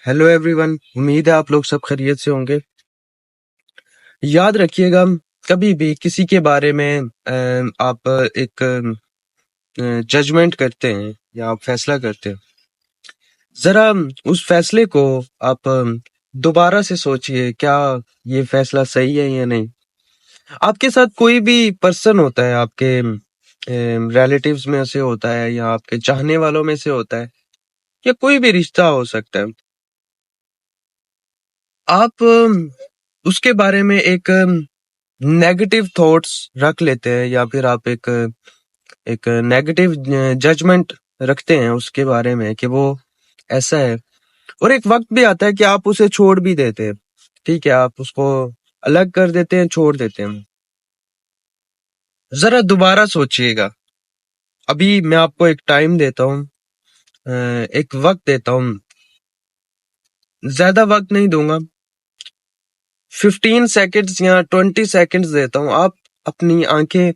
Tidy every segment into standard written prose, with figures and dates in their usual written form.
Hello everyone, उम्मीद है आप लोग सब खैरियत से होंगे। याद रखिएगा, कभी भी किसी के बारे में आप एक जजमेंट करते हैं या आप फैसला करते हैं, जरा उस फैसले को आप दोबारा से सोचिए, क्या ये फैसला सही है या नहीं। आपके साथ कोई भी पर्सन होता है, आपके रिलेटिव्स में से होता है या आपके चाहने वालों में से होता है या कोई भी रिश्ता हो सकता है। आप उसके बारे में एक नेगेटिव थॉट्स रख लेते हैं या फिर आप एक एक नेगेटिव जजमेंट रखते हैं उसके बारे में कि वो ऐसा है। और एक वक्त भी आता है कि आप उसे छोड़ भी देते हैं। ठीक है, आप उसको अलग कर देते हैं, छोड़ देते हैं। जरा दोबारा सोचिएगा। अभी मैं आपको एक टाइम देता हूँ, एक वक्त देता हूँ, ज्यादा वक्त नहीं दूंगा, 15 सेकेंड्स या 20 सेकेंड्स देता हूँ। आप अपनी आंखें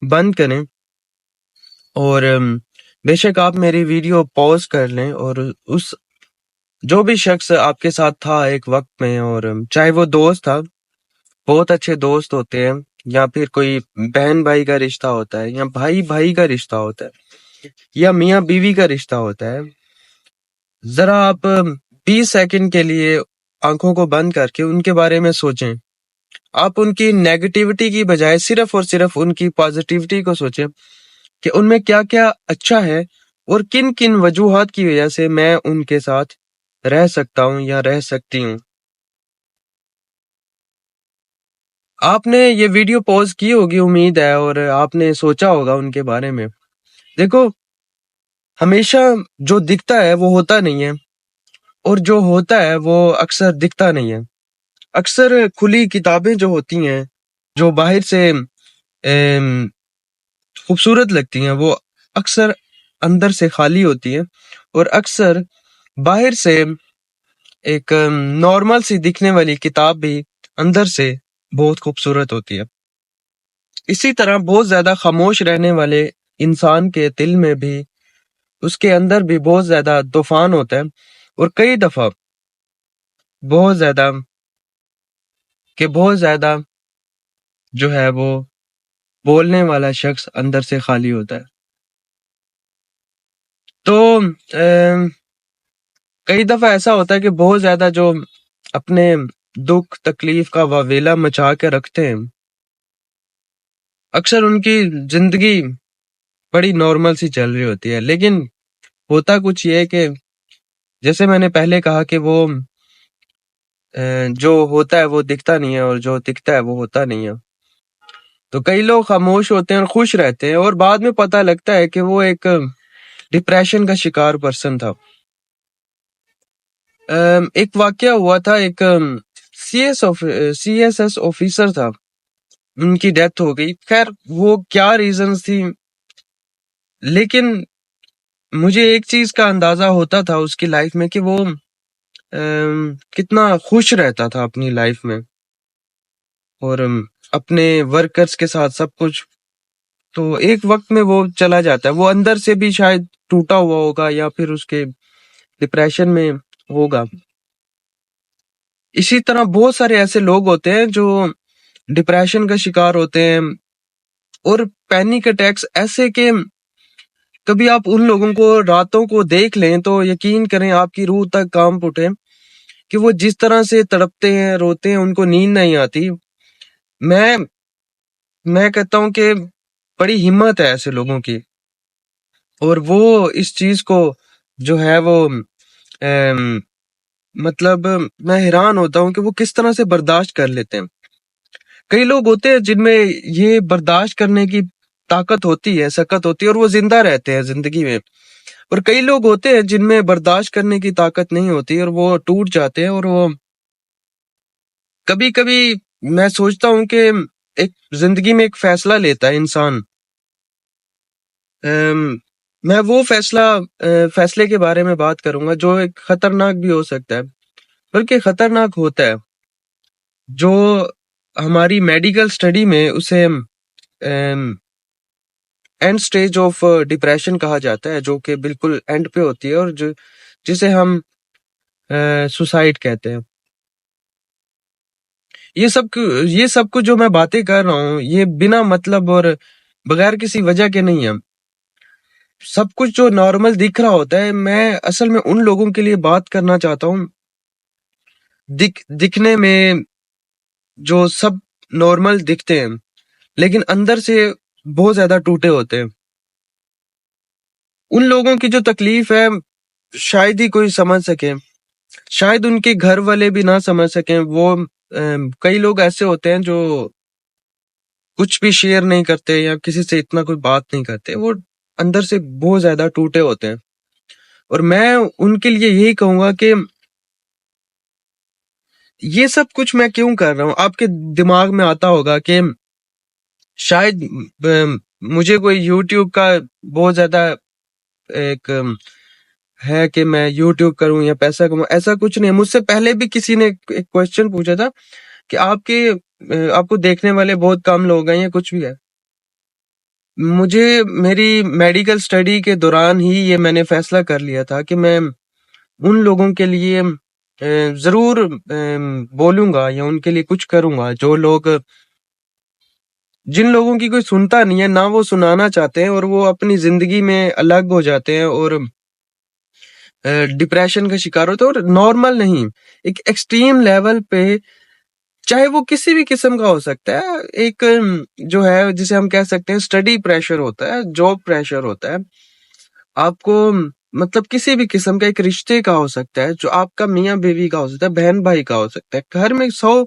बंद करें और बेशक आप मेरी वीडियो पॉज कर लें और उस जो भी शख्स आपके साथ था एक वक्त में, और चाहे वो दोस्त था, बहुत अच्छे दोस्त होते हैं, या फिर कोई बहन भाई का रिश्ता होता है, या भाई भाई का रिश्ता होता है, या मियाँ बीवी का रिश्ता होता है। जरा आप 20 सेकंड के लिए आंखों को बंद करके उनके बारे में सोचें। आप उनकी नेगेटिविटी की बजाय सिर्फ और सिर्फ उनकी पॉजिटिविटी को सोचें कि उनमें क्या क्या अच्छा है और किन किन वजूहात की वजह से मैं उनके साथ रह सकता हूँ या रह सकती हूँ। आपने ये वीडियो पॉज की होगी उम्मीद है, और आपने सोचा होगा उनके बारे में। देखो, हमेशा जो दिखता है वो होता नहीं है, और जो होता है वो अक्सर दिखता नहीं है। अक्सर खुली किताबें जो होती हैं, जो बाहर से खूबसूरत लगती हैं, वो अक्सर अंदर से खाली होती हैं, और अक्सर बाहर से एक नॉर्मल सी दिखने वाली किताब भी अंदर से बहुत खूबसूरत होती है। इसी तरह बहुत ज्यादा खामोश रहने वाले इंसान के दिल में भी, उसके अंदर भी बहुत ज्यादा तूफान होता है, और कई दफा बहुत ज्यादा बहुत ज्यादा जो है वो बोलने वाला शख्स अंदर से खाली होता है। तो कई दफा ऐसा होता है कि बहुत ज्यादा जो अपने दुख तकलीफ का वावेला मचा के रखते हैं, अक्सर उनकी जिंदगी बड़ी नॉर्मल सी चल रही होती है। लेकिन होता कुछ ये है कि जैसे मैंने पहले कहा कि वो जो होता है वो दिखता नहीं है, और जो दिखता है वो होता नहीं है। तो कई लोग खामोश होते हैं और खुश रहते हैं, और बाद में पता लगता है कि वो एक डिप्रेशन का शिकार पर्सन था। एक वाकया हुआ था, एक सीएसएस ऑफिसर था, उनकी डेथ हो गई। खैर, वो क्या रीजंस थी, लेकिन मुझे एक चीज का अंदाजा होता था उसकी लाइफ में कि वो कितना खुश रहता था अपनी लाइफ में, और अपने वर्कर्स के साथ सब कुछ। तो एक वक्त में वो चला जाता है, वो अंदर से भी शायद टूटा हुआ होगा या फिर उसके डिप्रेशन में होगा। इसी तरह बहुत सारे ऐसे लोग होते हैं जो डिप्रेशन का शिकार होते हैं, और पैनिक अटैक्स ऐसे के कभी आप उन लोगों को रातों को देख लें तो यकीन करें आपकी रूह तक कांप उठे कि वो जिस तरह से तड़पते हैं, रोते हैं, उनको नींद नहीं आती। मैं मैं कहता हूँ कि बड़ी हिम्मत है ऐसे लोगों की, और वो इस चीज को जो है वो मतलब मैं हैरान होता हूँ कि वो किस तरह से बर्दाश्त कर लेते हैं। कई लोग होते हैं जिनमें ये बर्दाश्त करने की ताकत होती है, सकत होती है, और वो जिंदा रहते हैं जिंदगी में। और कई लोग होते हैं जिनमें बर्दाश्त करने की ताकत नहीं होती और वो टूट जाते हैं। और वो कभी कभी मैं सोचता हूँ कि एक जिंदगी में एक फैसला लेता है इंसान। अम, मैं वो फैसले के बारे में बात करूंगा जो एक खतरनाक भी हो सकता है, बल्कि खतरनाक होता है, जो हमारी मेडिकल स्टडी में उसे एंड स्टेज ऑफ डिप्रेशन कहा जाता है, जो कि बिल्कुल एंड पे होती है, और जो जिसे हम सुसाइड कहते हैं। ये सब कुछ जो मैं बातें कर रहा हूँ, ये बिना मतलब और बगैर किसी वजह के नहीं है। सब कुछ जो नॉर्मल दिख रहा होता है, मैं असल में उन लोगों के लिए बात करना चाहता हूँ दिखने में जो सब नॉर्मल दिखते हैं, लेकिन अंदर से बहुत ज्यादा टूटे होते हैं। उन लोगों की जो तकलीफ है, शायद ही कोई समझ सके, शायद उनके घर वाले भी ना समझ सकें। वो कई लोग ऐसे होते हैं जो कुछ भी शेयर नहीं करते या किसी से इतना कोई बात नहीं करते, वो अंदर से बहुत ज्यादा टूटे होते हैं। और मैं उनके लिए यही कहूंगा कि ये सब कुछ मैं क्यों कर रहा हूँ। आपके दिमाग में आता होगा कि शायद मुझे कोई यूट्यूब का बहुत ज्यादा एक है कि मैं यूट्यूब करूं या पैसा कमाऊं। ऐसा कुछ नहीं है। मुझसे पहले भी किसी ने एक क्वेश्चन पूछा था कि आपको देखने वाले बहुत कम लोग हैं या कुछ भी है। मुझे मेरी मेडिकल स्टडी के दौरान ही ये मैंने फैसला कर लिया था कि मैं उन लोगों के लिए जरूर बोलूंगा या उनके लिए कुछ करूंगा जो लोग, जिन लोगों की कोई सुनता नहीं है, ना वो सुनाना चाहते हैं, और वो अपनी जिंदगी में अलग हो जाते हैं और डिप्रेशन का शिकार होते हैं। और नॉर्मल नहीं, एक एक्सट्रीम लेवल पे, चाहे वो किसी भी किस्म का हो सकता है। एक जो है जिसे हम कह सकते हैं स्टडी प्रेशर होता है, जॉब प्रेशर होता है, आपको मतलब किसी भी किस्म का एक रिश्ते का हो सकता है, जो आपका मियाँ बीवी का हो सकता है, बहन भाई का हो सकता है। घर में 100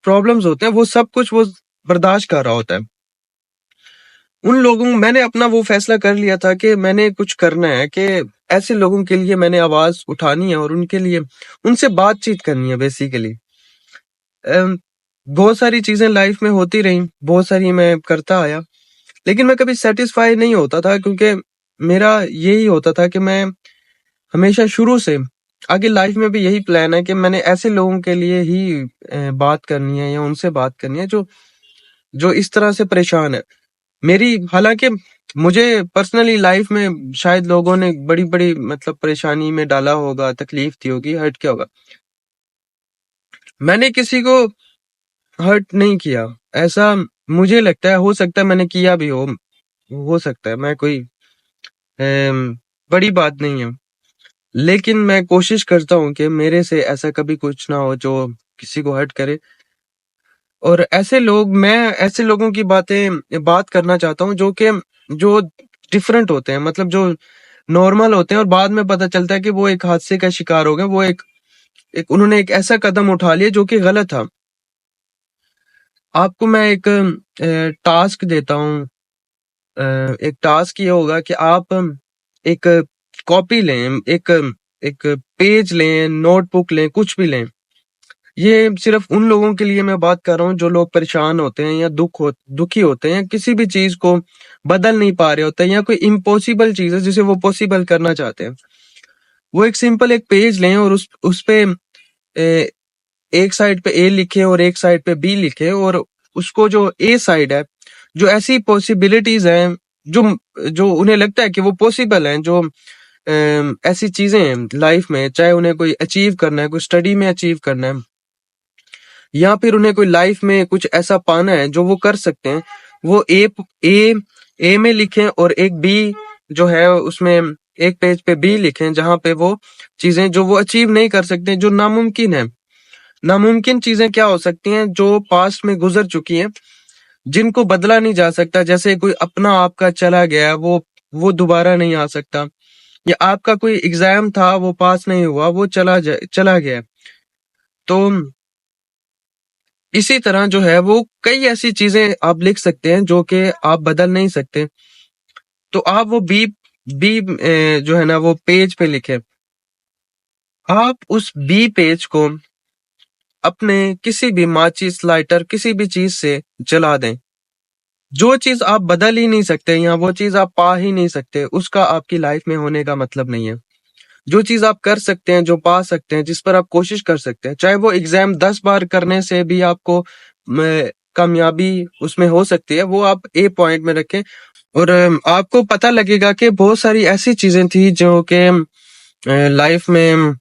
प्रॉब्लम्स होते हैं, वो सब कुछ वो बर्दाश्त कर रहा होता है। उन लोगों मैंने अपना वो फैसला कर लिया था कि मैंने कुछ करना है, कि ऐसे लोगों के लिए मैंने आवाज उठानी है और उनके लिए उनसे बातचीत करनी है बेसिकली। बहुत सारी चीजें लाइफ में होती रही, बहुत सारी मैं करता आया, लेकिन मैं कभी सेटिस्फाई नहीं होता था, क्योंकि मेरा यही होता था कि मैं हमेशा शुरू से आगे लाइफ में भी यही प्लान है कि मैंने ऐसे लोगों के लिए ही बात करनी है या उनसे बात करनी है जो जो इस तरह से परेशान है। मेरी हालांकि मुझे पर्सनली लाइफ में शायद लोगों ने बड़ी बड़ी मतलब परेशानी में डाला होगा, तकलीफ दी होगी, हर्ट किया होगा। मैंने किसी को हर्ट नहीं किया, ऐसा मुझे लगता है। हो सकता है मैंने किया भी हो सकता है, मैं कोई बड़ी बात नहीं है, लेकिन मैं कोशिश करता हूँ कि मेरे से ऐसा कभी कुछ ना हो जो किसी को हर्ट करे। और मैं ऐसे लोगों की बात करना चाहता हूँ जो डिफरेंट होते हैं, मतलब जो नॉर्मल होते हैं और बाद में पता चलता है कि वो एक हादसे का शिकार हो गए। वो एक उन्होंने एक ऐसा कदम उठा लिया जो कि गलत था। आपको मैं एक टास्क देता हूँ। एक टास्क ये होगा कि आप एक कॉपी लें, एक एक पेज लें, नोटबुक लें, कुछ भी लें। ये सिर्फ उन लोगों के लिए मैं बात कर रहा हूँ जो लोग परेशान होते हैं या दुखी होते हैं, किसी भी चीज को बदल नहीं पा रहे होते हैं, या कोई इम्पॉसिबल चीज है जिसे वो पॉसिबल करना चाहते हैं। वो एक सिंपल एक पेज लें और उस पे ए, एक साइड पे ए लिखे और एक साइड पे बी लिखे, और उसको जो ए साइड है, जो ऐसी पॉसिबिलिटीज हैं जो जो उन्हें लगता है कि वो पॉसिबल हैं, जो ऐसी चीजें हैं लाइफ में, चाहे उन्हें कोई अचीव करना है, कोई स्टडी में अचीव करना है, या फिर उन्हें कोई लाइफ में कुछ ऐसा पाना है जो वो कर सकते हैं, वो ए ए में लिखें, और एक बी जो है उसमें एक पेज पे बी लिखें, जहां पे वो चीजें जो वो अचीव नहीं कर सकते, जो नामुमकिन है। नामुमकिन चीजें क्या हो सकती हैं? जो पास्ट में गुजर चुकी हैं, जिनको बदला नहीं जा सकता। जैसे कोई अपना आपका चला गया, वो दोबारा नहीं आ सकता, या आपका कोई एग्जाम था वो पास नहीं हुआ, वो चला गया। तो इसी तरह जो है वो कई ऐसी चीजें आप लिख सकते हैं जो कि आप बदल नहीं सकते। तो आप वो बी बी जो है ना वो पेज पे लिखे। आप उस बी पेज को अपने किसी भी माचिस, लाइटर, किसी भी चीज से जला दें। जो चीज आप बदल ही नहीं सकते या वो चीज आप पा ही नहीं सकते, उसका आपकी लाइफ में होने का मतलब नहीं है। जो चीज आप कर सकते हैं, जो पा सकते हैं, जिस पर आप कोशिश कर सकते हैं, चाहे वो एग्जाम 10 बार करने से भी आपको कामयाबी उसमें हो सकती है, वो आप ए पॉइंट में रखें। और आपको पता लगेगा कि बहुत सारी ऐसी चीजें थी जो कि लाइफ में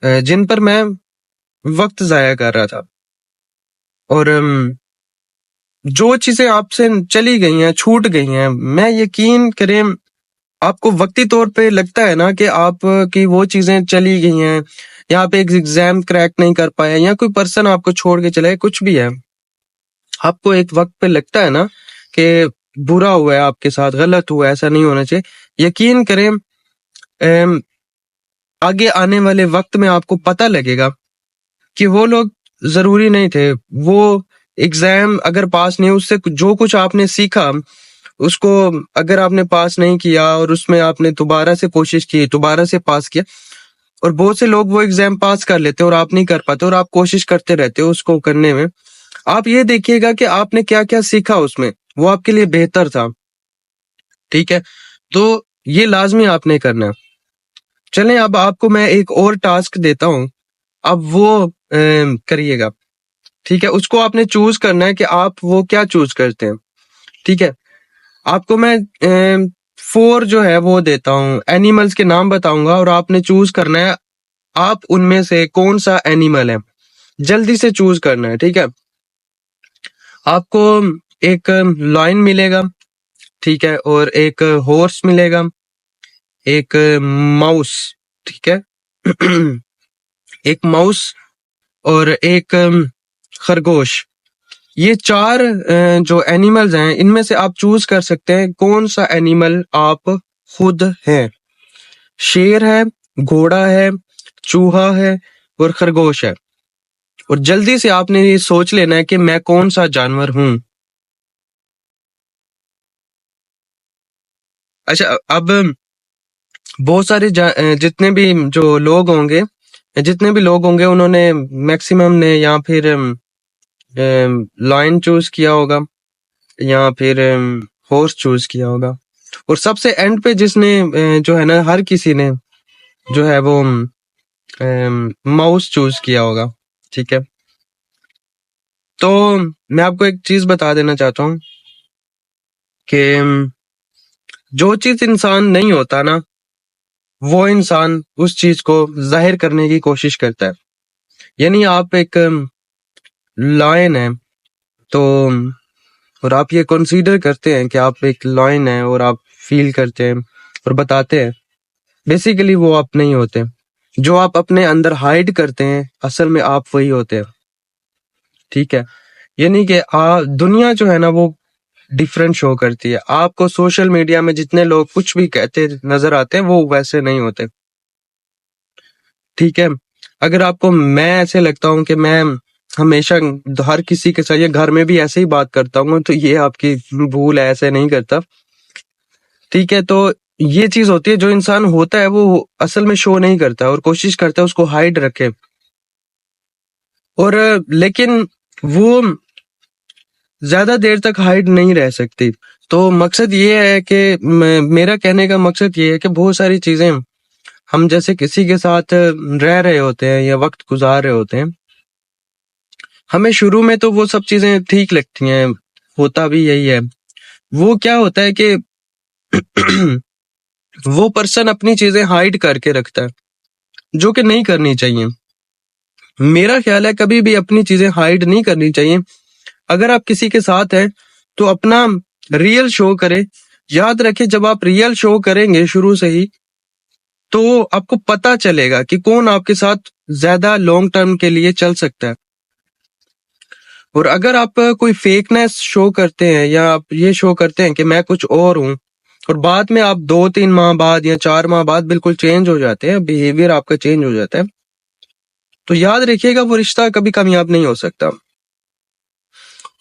जिन पर मैं वक्त जाया कर रहा था। और जो चीजें आपसे चली गई हैं, छूट गई हैं, मैं यकीन करें आपको वक्ती तौर पे लगता है ना कि आप की वो चीजें चली गई हैं, या आप एक एग्जाम क्रैक नहीं कर पाए, या कोई पर्सन आपको छोड़ के चला गया, कुछ भी है, आपको एक वक्त पे लगता है ना कि बुरा हुआ है आपके साथ, गलत हुआ है, ऐसा नहीं होना चाहिए। यकीन करें आगे आने वाले वक्त में आपको पता लगेगा कि वो लोग जरूरी नहीं थे। वो एग्जाम अगर पास नहीं, उससे जो कुछ आपने सीखा उसको अगर आपने पास नहीं किया और उसमें आपने दोबारा से कोशिश की, दोबारा से पास किया, और बहुत से लोग वो एग्जाम पास कर लेते और आप नहीं कर पाते, और आप कोशिश करते रहते हो उसको करने में, आप ये देखिएगा कि आपने क्या क्या सीखा उसमें, वो आपके लिए बेहतर था। ठीक है, तो ये लाजमी आपने करना है। चलें, अब आपको मैं एक और टास्क देता हूँ, अब वो करिएगा। ठीक है, उसको आपने चूज करना है कि आप वो क्या चूज करते हैं। ठीक है, आपको मैं 4 जो है वो देता हूँ, एनिमल्स के नाम बताऊंगा, और आपने चूज करना है आप उनमें से कौन सा एनिमल है, जल्दी से चूज करना है। ठीक है, आपको एक लायन मिलेगा, ठीक है, और एक हॉर्स मिलेगा, एक माउस, ठीक है, एक माउस और एक खरगोश। ये 4 जो एनिमल्स हैं, इनमें से आप चूज कर सकते हैं कौन सा एनिमल आप खुद हैं। शेर है, घोड़ा है, चूहा है और खरगोश है। और जल्दी से आपने ये सोच लेना है कि मैं कौन सा जानवर हूं। अच्छा, अब बहुत सारे जितने भी लोग होंगे उन्होंने मैक्सिमम ने या फिर लायन चूज किया होगा, या फिर हॉर्स चूज किया होगा, और सबसे एंड पे जिसने जो है ना, हर किसी ने जो है वो माउस चूज किया होगा। ठीक है, तो मैं आपको एक चीज बता देना चाहता हूँ कि जो चीज इंसान नहीं होता ना, वो इंसान उस चीज को जाहिर करने की कोशिश करता है। यानी आप एक लायन है, तो और आप ये कंसीडर करते हैं कि आप एक लायन है, और आप फील करते हैं और बताते हैं, बेसिकली वो आप नहीं होते। जो आप अपने अंदर हाइड करते हैं, असल में आप वही होते हैं। ठीक है, यानी कि दुनिया जो है ना वो डिफरेंट शो करती है। आपको सोशल मीडिया में जितने लोग कुछ भी कहते नजर आते हैं, वो वैसे नहीं होते। ठीक है, अगर आपको मैं ऐसे लगता हूँ कि मैं हमेशा हर किसी के साथ, या घर में भी ऐसे ही बात करता हूँ, तो ये आपकी भूल है, ऐसे नहीं करता। ठीक है, तो ये चीज होती है, जो इंसान होता है वो असल में शो नहीं करता और कोशिश करता है उसको हाइड रखे, और लेकिन वो ज्यादा देर तक हाइड नहीं रह सकती। तो मकसद ये है कि मेरा कहने का मकसद ये है कि बहुत सारी चीजें हम जैसे किसी के साथ रह रहे होते हैं या वक्त गुजार रहे होते हैं, हमें शुरू में तो वो सब चीजें ठीक लगती हैं, होता भी यही है। वो क्या होता है कि वो पर्सन अपनी चीजें हाइड करके रखता है, जो कि नहीं करनी चाहिए। मेरा ख्याल है कभी भी अपनी चीजें हाइड नहीं करनी चाहिए। अगर आप किसी के साथ हैं तो अपना रियल शो करें। याद रखें, जब आप रियल शो करेंगे शुरू से ही, तो आपको पता चलेगा कि कौन आपके साथ ज्यादा लॉन्ग टर्म के लिए चल सकता है। और अगर आप कोई फेकनेस शो करते हैं, या आप ये शो करते हैं कि मैं कुछ और हूं, और बाद में आप 2-3 माह बाद या 4 माह बाद बिल्कुल चेंज हो जाते हैं, बिहेवियर आपका चेंज हो जाता है, तो याद रखिएगा वो रिश्ता कभी कामयाब नहीं हो सकता।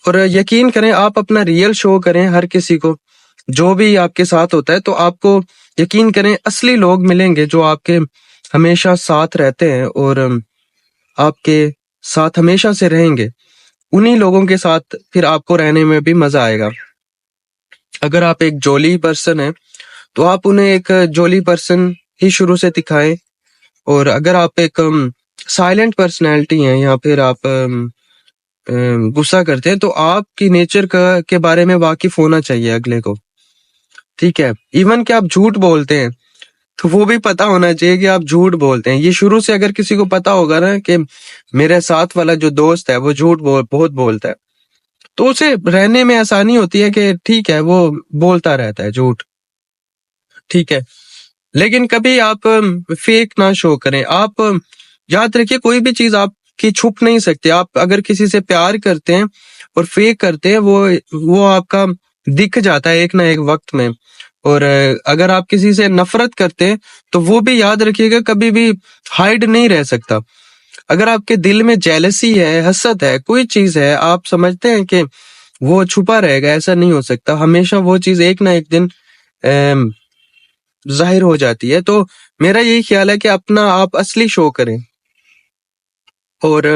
और यकीन करें, आप अपना रियल शो करें हर किसी को, जो भी आपके साथ होता है, तो आपको यकीन करें असली लोग मिलेंगे जो आपके हमेशा साथ रहते हैं और आपके साथ हमेशा से रहेंगे। उन्हीं लोगों के साथ फिर आपको रहने में भी मजा आएगा। अगर आप एक जोली पर्सन है, तो आप उन्हें एक जोली पर्सन ही शुरू से दिखाएं। और अगर आप एक साइलेंट पर्सनैलिटी हैं, या फिर आप गुस्सा करते हैं, तो आपकी नेचर का के बारे में वाकिफ होना चाहिए अगले को। ठीक है, इवन कि आप झूठ बोलते हैं, तो वो भी पता होना चाहिए कि आप झूठ बोलते हैं। ये शुरू से अगर किसी को पता होगा ना कि मेरे साथ वाला जो दोस्त है वो बहुत बोलता है, तो उसे रहने में आसानी होती है कि ठीक है वो बोलता रहता है झूठ, ठीक है। लेकिन कभी आप फेक ना शो करें। आप याद रखिए, कोई भी चीज आपकी छुप नहीं सकती। आप अगर किसी से प्यार करते हैं और फेक करते हैं, वो आपका दिख जाता है एक ना एक वक्त में। और अगर आप किसी से नफरत करते हैं तो वो भी याद रखिएगा कभी भी हाइड नहीं रह सकता। अगर आपके दिल में जेलसी है, हसद है, कोई चीज है, आप समझते हैं कि वो छुपा रहेगा, ऐसा नहीं हो सकता। हमेशा वो चीज एक ना एक दिन अम, जाहिर हो जाती है। तो मेरा यही ख्याल है कि अपना आप असली शो करें और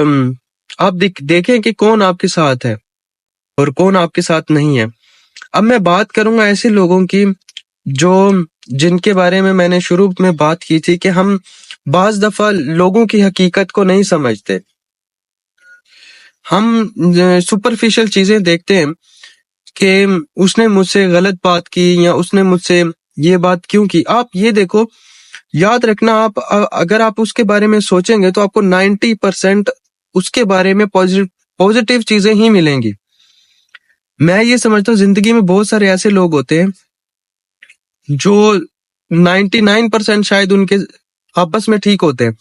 आप देखें कि कौन आपके साथ है और कौन आपके साथ नहीं है। अब मैं बात करूंगा ऐसे लोगों की जो जिनके बारे में मैंने शुरू में बात की थी कि हम बाज दफा लोगों की हकीकत को नहीं समझते। हम सुपरफिशियल चीजें देखते हैं कि उसने मुझसे गलत बात की या उसने मुझसे ये बात क्यों की। आप ये देखो, याद रखना, आप अगर आप उसके बारे में सोचेंगे तो आपको 90% उसके बारे में पॉजिटिव चीजें ही मिलेंगी। मैं ये समझता हूँ जिंदगी में बहुत सारे ऐसे लोग होते हैं जो 99% शायद उनके आपस में ठीक होते हैं,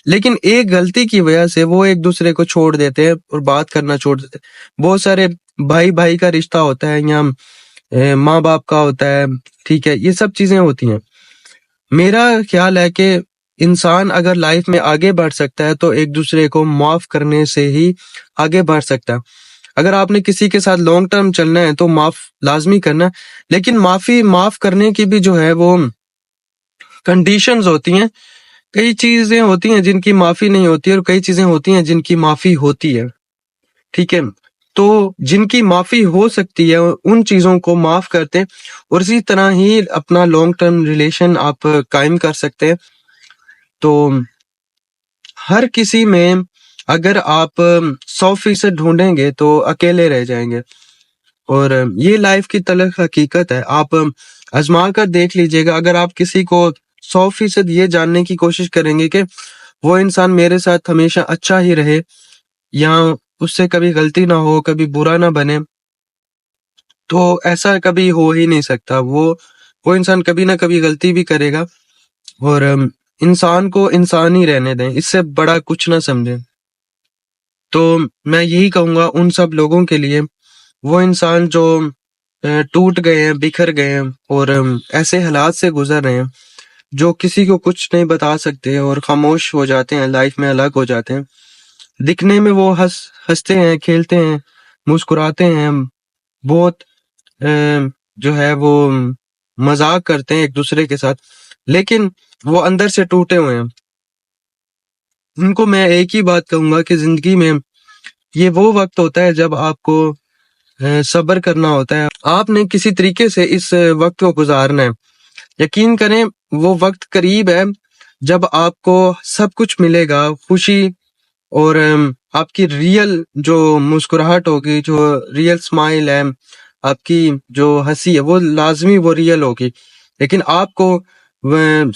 लेकिन एक गलती की वजह से वो एक दूसरे को छोड़ देते हैं और बात करना छोड़ देते हैं। बहुत सारे भाई भाई का रिश्ता होता है या माँ बाप का होता है, ठीक है, ये सब चीजें होती हैं। मेरा ख्याल है कि इंसान अगर लाइफ में आगे बढ़ सकता है तो एक दूसरे को माफ करने से ही आगे बढ़ सकता है। अगर आपने किसी के साथ लॉन्ग टर्म चलना है तो माफ लाजमी करना है, लेकिन माफ करने की भी जो है वो कंडीशंस होती हैं। कई चीजें होती हैं जिनकी माफी नहीं होती और कई चीजें होती हैं जिनकी माफी होती है, ठीक है। तो जिनकी माफी हो सकती है उन चीजों को माफ करते हैं और इसी तरह ही अपना लॉन्ग टर्म रिलेशन आप कायम कर सकते हैं। तो हर किसी में अगर आप 100% ढूंढेंगे तो अकेले रह जाएंगे और ये लाइफ की तलख हकीकत है। आप आजमा कर देख लीजिएगा। अगर आप किसी को 100% ये जानने की कोशिश करेंगे कि वो इंसान मेरे साथ हमेशा अच्छा ही रहे या उससे कभी गलती ना हो, कभी बुरा ना बने, तो ऐसा कभी हो ही नहीं सकता। वो इंसान कभी ना कभी गलती भी करेगा और इंसान को इंसान ही रहने दें, इससे बड़ा कुछ ना समझें। तो मैं यही कहूंगा उन सब लोगों के लिए, वो इंसान जो टूट गए हैं, बिखर गए हैं और ऐसे हालात से गुजर रहे हैं जो किसी को कुछ नहीं बता सकते और खामोश हो जाते हैं, लाइफ में अलग हो जाते हैं। दिखने में वो हंसते हैं, खेलते हैं, मुस्कुराते हैं, बहुत जो है वो मजाक करते हैं एक दूसरे के साथ, लेकिन वो अंदर से टूटे हुए हैं। उनको मैं एक ही बात कहूंगा कि जिंदगी में ये वो वक्त होता है जब आपको सब्र करना होता है। आपने किसी तरीके से इस वक्त को गुजारना है। यकीन करें, वो वक्त करीब है जब आपको सब कुछ मिलेगा, खुशी और आपकी रियल जो मुस्कुराहट होगी, जो रियल स्माइल है, आपकी जो हंसी है, वो लाजमी वो रियल होगी। लेकिन आपको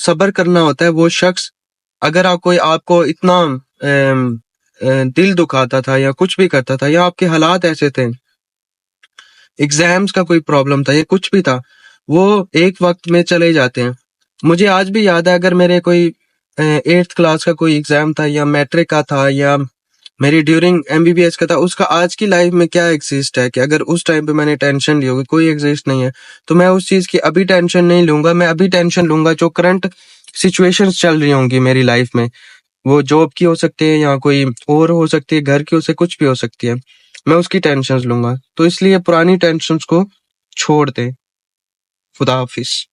सब्र करना होता है। वो शख्स अगर आपको इतना दिल दुखाता था या कुछ भी करता था या आपके हालात ऐसे थे, एग्जाम्स का कोई प्रॉब्लम था या कुछ भी था, वो एक वक्त में चले जाते हैं। मुझे आज भी याद है, अगर मेरे कोई 8th क्लास का कोई एग्जाम था या मैट्रिक का था या मेरी ड्यूरिंग एमबीबीएस का था, उसका आज की लाइफ में क्या एग्जिस्ट है कि अगर उस टाइम पे मैंने टेंशन ली होगी, कोई एग्जिस्ट नहीं है। तो मैं उस चीज की अभी टेंशन नहीं लूंगा। मैं अभी टेंशन लूंगा जो करंट सिचुएशंस चल रही होंगी मेरी लाइफ में। वो जॉब की हो सकती है या कोई और हो सकती है, घर की हो सकती है, कुछ भी हो सकती है। मैं उसकी टेंशन लूंगा। तो इसलिए पुरानी टेंशन को छोड़ दें। खुदा हाफिज।